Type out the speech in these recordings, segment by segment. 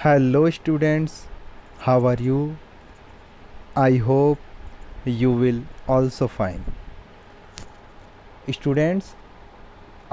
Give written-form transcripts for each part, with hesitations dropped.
Hello students, how are you? I hope you will also fine. Students,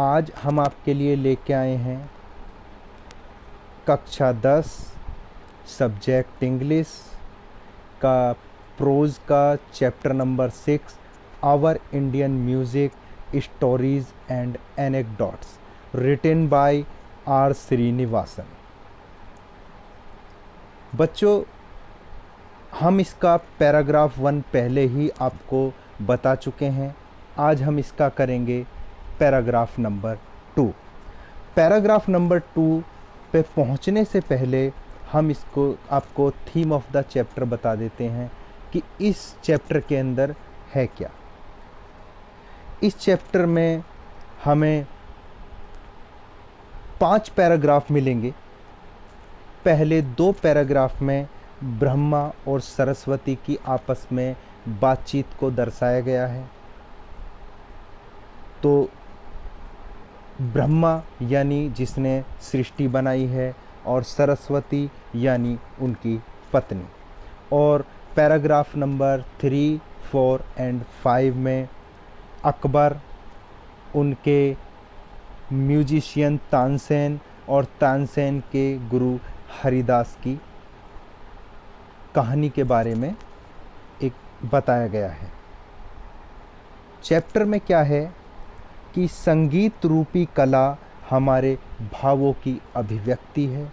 आज हम आपके लिए लेके आए हैं कक्षा 10 सब्जेक्ट इंग्लिश का प्रोज का chapter number 6 our Indian music stories and anecdotes written by R Srinivasan. बच्चों, हम इसका पैराग्राफ 1 पहले ही आपको बता चुके हैं। आज हम इसका करेंगे पैराग्राफ नंबर 2। पैराग्राफ नंबर 2 पे पहुंचने से पहले हम इसको आपको थीम ऑफ द चैप्टर बता देते हैं कि इस चैप्टर के अंदर है क्या। इस चैप्टर में हमें 5 पैराग्राफ मिलेंगे। पहले 2 पैराग्राफ में ब्रह्मा और सरस्वती की आपस में बातचीत को दर्शाया गया है। तो ब्रह्मा यानी जिसने सृष्टि बनाई है और सरस्वती यानी उनकी पत्नी। और पैराग्राफ नंबर 3, 4 एंड 5 में अकबर, उनके म्यूजिशियन तानसेन और तानसेन के गुरु हरिदास की कहानी के बारे में एक बताया गया है। चैप्टर में क्या है कि संगीत रूपी कला हमारे भावों की अभिव्यक्ति है,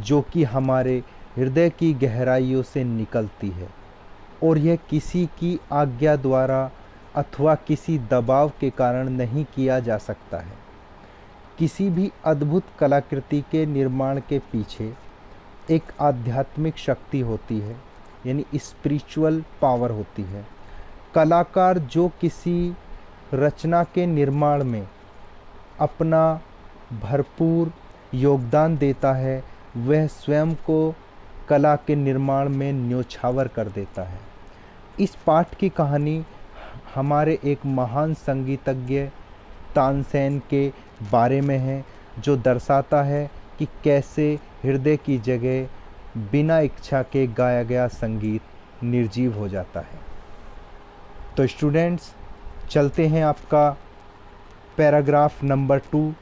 जो कि हमारे हृदय की गहराइयों से निकलती है और यह किसी की आज्ञा द्वारा अथवा किसी दबाव के कारण नहीं किया जा सकता है। किसी भी अद्भुत कलाकृति के निर्माण के पीछे एक आध्यात्मिक शक्ति होती है, यानी स्पिरिचुअल पावर होती है। कलाकार जो किसी रचना के निर्माण में अपना भरपूर योगदान देता है, वह स्वयं को कला के निर्माण में न्योछावर कर देता है। इस पाठ की कहानी हमारे एक महान संगीतज्ञ तानसेन के बारे में है, जो दर्शाता है कि कैसे हृदय की जगह बिना इच्छा के गाया गया संगीत निर्जीव हो जाता है। तो स्टूडेंट्स, चलते हैं आपका पैराग्राफ नंबर 2।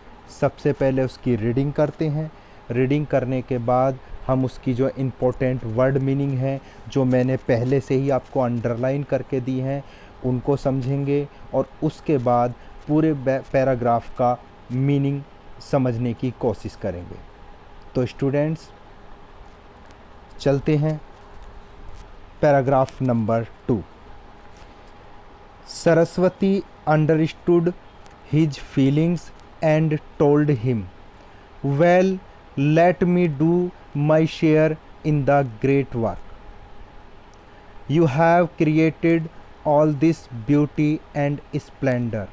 सबसे पहले उसकी रीडिंग करते हैं। रीडिंग करने के बाद हम उसकी जो इम्पोर्टेंट वर्ड मीनिंग है, जो मैंने पहले से ही आपको अंडरलाइन करके दी हैं, उनको समझेंगे और उसके बाद पूरे पैराग्राफ का मीनिंग समझने की कोशिश करेंगे। तो स्टूडेंट्स, चलते हैं paragraph number 2। Saraswati understood his feelings and told him, well, let me do my share in the great work. You have created all this beauty and splendor.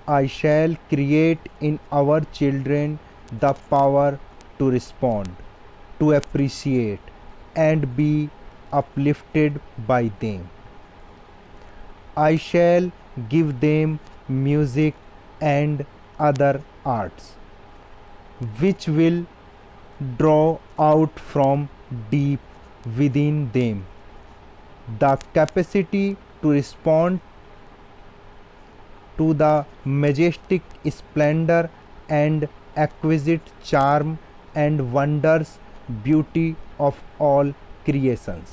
I shall create in our children the power to respond, to appreciate, and be uplifted by them. I shall give them music and other arts, which will draw out from deep within them the capacity to respond to the majestic splendor and exquisite charm and wondrous beauty of all creations.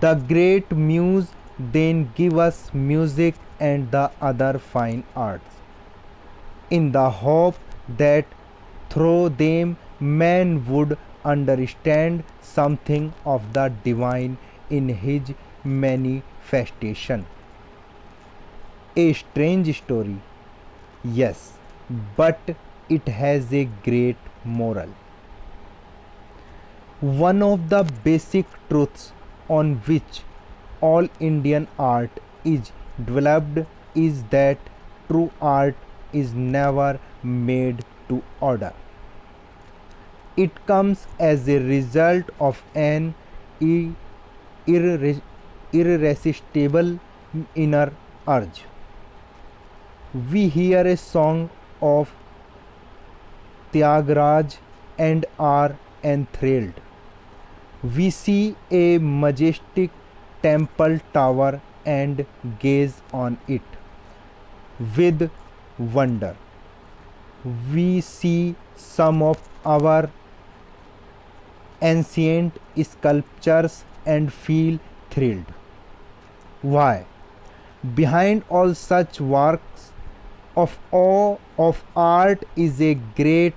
The great muse then give us music and the other fine arts, in the hope that through them man would understand something of the divine in his manifestation. A strange story, yes, but it has a great moral. One of the basic truths on which all Indian art is developed is that true art is never made to order. It comes as a result of an irresistible inner urge. We hear a song of Tyagaraja and are enthralled. We see a majestic temple tower and gaze on it with wonder. We see some of our ancient sculptures and feel thrilled. Why? Behind all such works of awe of art is a great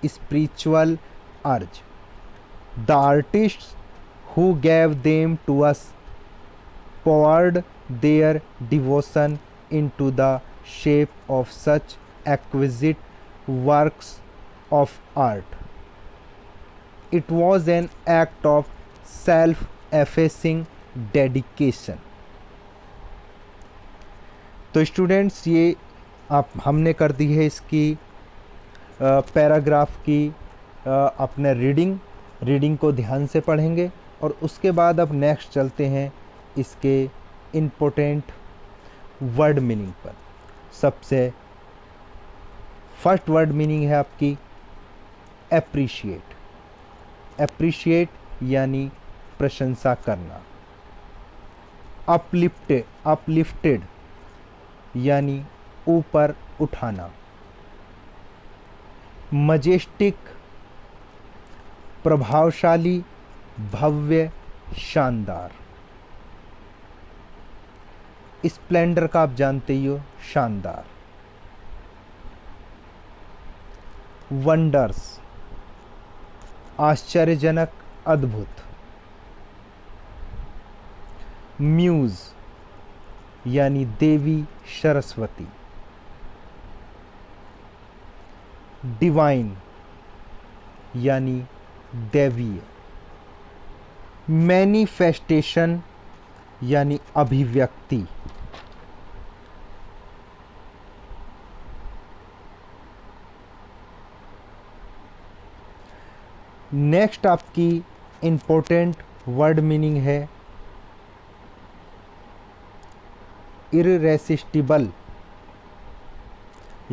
spiritual urge. The artists who gave them to us poured their devotion into the shape of such exquisite works of art. It was an act of self-effacing dedication. तो students, ये आप हमने कर दी है इसकी paragraph की अपने reading को ध्यान से पढ़ेंगे और उसके बाद अब नेक्स्ट चलते हैं इसके इम्पोर्टेंट वर्ड मीनिंग पर। सबसे फर्स्ट वर्ड मीनिंग है आपकी एप्रिशिएट। एप्रिशिएट यानी प्रशंसा करना। अपलिफ्टेड यानी ऊपर उठाना। मजेस्टिक प्रभावशाली, भव्य, शानदार। स्प्लेंडर का आप जानते ही हो, शानदार। वंडर्स आश्चर्यजनक, अद्भुत। म्यूज यानी देवी सरस्वती। डिवाइन यानी दैवीय। मैनिफेस्टेशन यानी अभिव्यक्ति। नेक्स्ट आपकी इंपॉर्टेंट वर्ड मीनिंग है इररेसिस्टिबल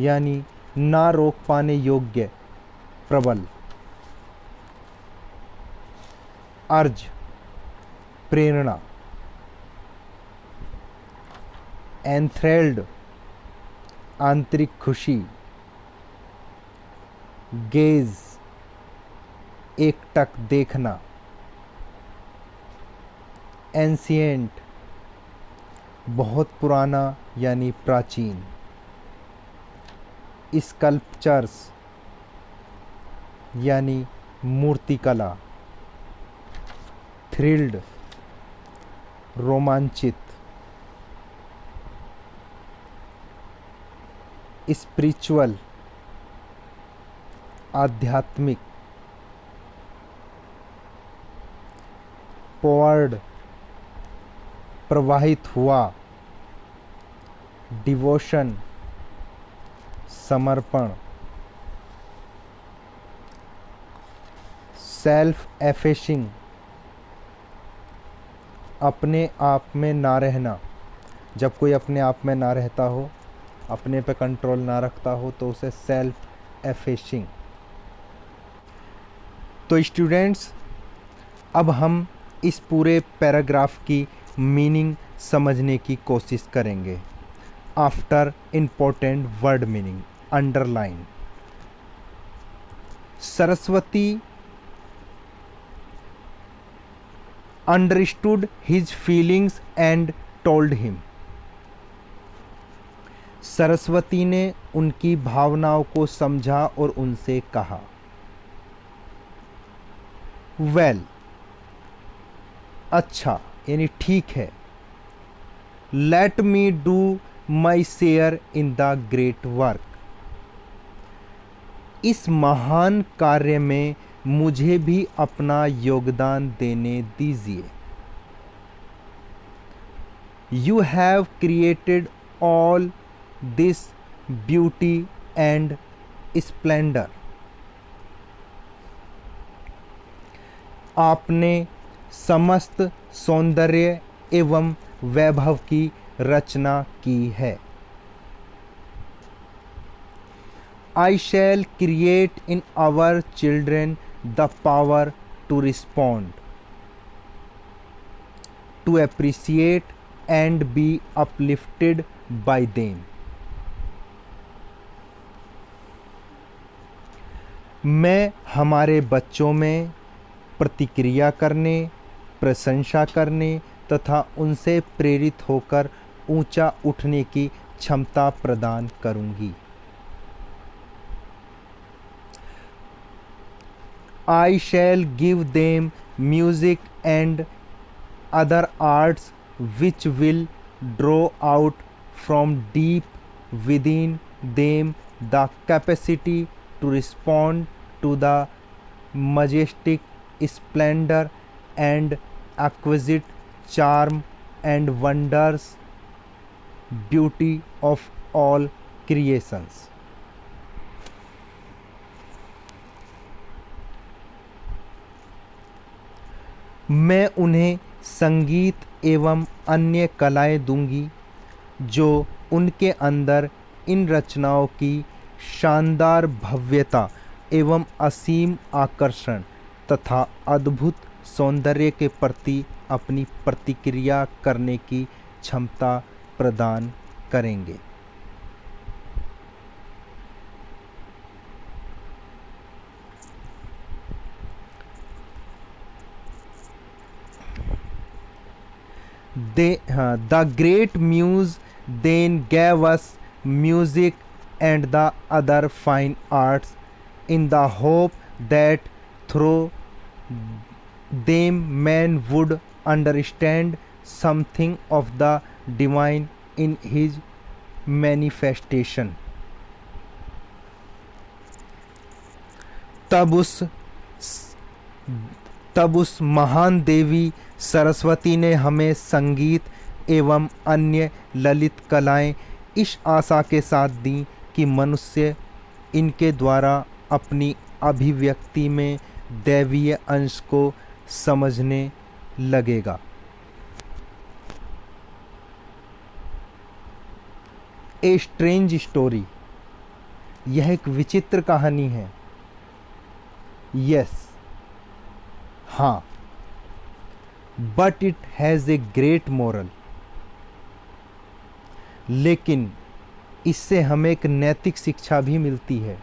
यानी ना रोक पाने योग्य, प्रबल। अर्ज प्रेरणा। एंथ्रेल्ड आंतरिक खुशी। गेज एकटक देखना। एंशिएंट बहुत पुराना यानी प्राचीन। स्कल्पचर्स यानी मूर्तिकला। थ्रिल्ड रोमांचित। स्पिरिचुअल आध्यात्मिक। पोवर्ड प्रवाहित हुआ। डिवोशन समर्पण। सेल्फ एफेशिंग अपने आप में ना रहना। जब कोई अपने आप में ना रहता हो, अपने पे कंट्रोल ना रखता हो, तो उसे सेल्फ एफेशिंग। तो स्टूडेंट्स, अब हम इस पूरे पैराग्राफ की मीनिंग समझने की कोशिश करेंगे। After important word meaning underline. Saraswati understood his feelings and told him। Saraswati ने उनकी भावनाओं को समझा और उनसे कहा। वेल अच्छा यानी ठीक है। Let me do my share in the great work. इस महान कार्य में मुझे भी अपना योगदान देने दीजिए। You have created all this beauty and Splendor. आपने समस्त सौंदर्य एवं वैभव की रचना की है। I shall create in our children the power to respond, to appreciate and be uplifted by them. मैं हमारे बच्चों में प्रतिक्रिया करने, प्रशंसा करने तथा उनसे प्रेरित होकर ऊंचा उठने की क्षमता प्रदान करूंगी। I shall give them music and other arts which will draw out from deep within them the capacity to respond to the majestic splendor and exquisite charm and wondrous beauty of all creations. मैं उन्हें संगीत एवं अन्य कलाएं दूंगी जो उनके अंदर इन रचनाओं की शानदार भव्यता एवं असीम आकर्षण तथा अद्भुत सौंदर्य के प्रति अपनी प्रतिक्रिया करने की क्षमता प्रदान करेंगे। The great muse then gave us music and the other fine arts in the hope that through them man would understand something of the divine in his manifestation. तब उस महान देवी सरस्वती ने हमें संगीत एवं अन्य ललित कलाएं इस आशा के साथ दी कि मनुष्य इनके द्वारा अपनी अभिव्यक्ति में दैवीय अंश को समझने लगेगा। ए स्ट्रेंज स्टोरी, यह एक विचित्र कहानी है। यस, हाँ, but it has a great moral, लेकिन इससे हमें एक नैतिक शिक्षा भी मिलती है।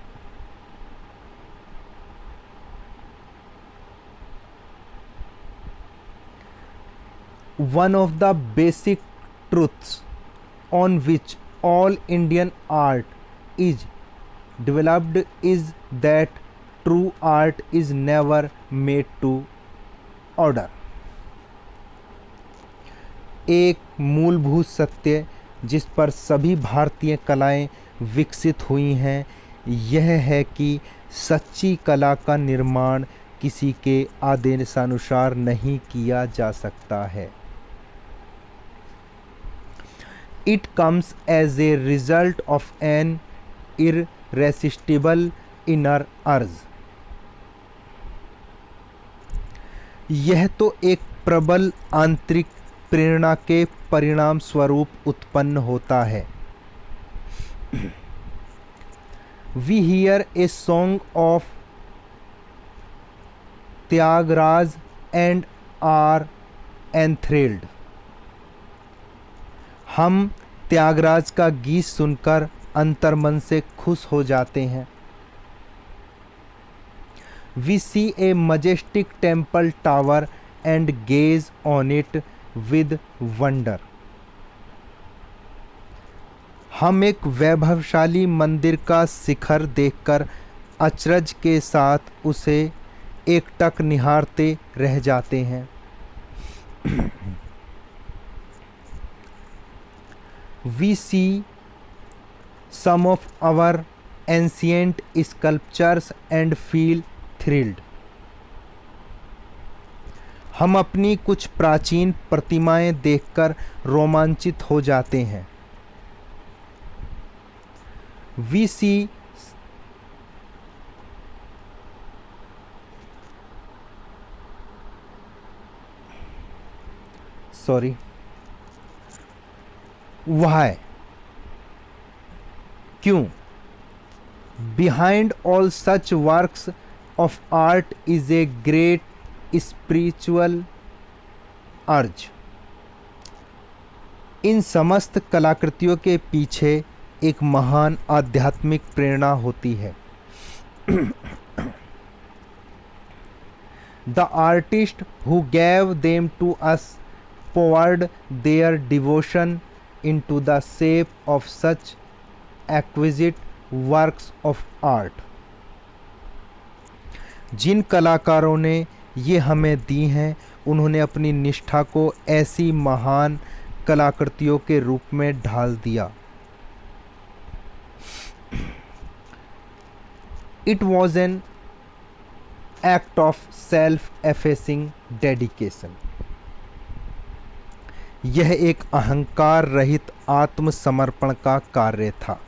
One of the basic truths on which all Indian art is developed is that true art is never made to order. एक मूलभूत सत्य जिस पर सभी भारतीय कलाएं विकसित हुई हैं यह है कि सच्ची कला का निर्माण किसी के आदेशानुसार नहीं किया जा सकता है। It comes as a result of an irresistible inner urge. यह तो एक प्रबल आंतरिक प्रेरणा के परिणाम स्वरूप उत्पन्न होता है। We hear a song of Tyagaraja and are enthralled. हम त्यागराज का गीत सुनकर अंतर्मन से खुश हो जाते हैं। We see a majestic temple tower and gaze on it with wonder. हम एक वैभवशाली मंदिर का शिखर देखकर अचरज के साथ उसे एकटक निहारते रह जाते हैं। We see some of our ancient sculptures and feel thrilled. हम अपनी कुछ प्राचीन प्रतिमाएं देखकर रोमांचित हो जाते हैं। We see Why? क्यों? Behind all such works of art is a great spiritual urge. इन समस्त कलाकृतियों के पीछे एक महान आध्यात्मिक प्रेरणा होती है. The artist who gave them to us poured their devotion into the shape of such exquisite works of art. जिन कलाकारों ने ये हमें दी हैं, उन्होंने अपनी निष्ठा को ऐसी महान कलाकृतियों के रूप में ढाल दिया. It was an act of self-effacing dedication. यह एक अहंकार रहित आत्मसमर्पण का कार्य था.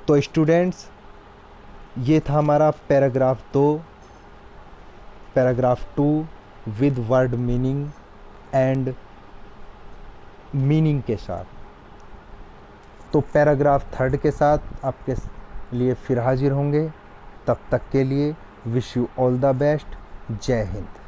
तो स्टूडेंट्स, ये था हमारा paragraph 2, paragraph 2 with word meaning and meaning के साथ. तो पैराग्राफ 3 के साथ आपके लिए फिर हाजिर होंगे. तब तक के लिए wish you all the best. जय हिंद.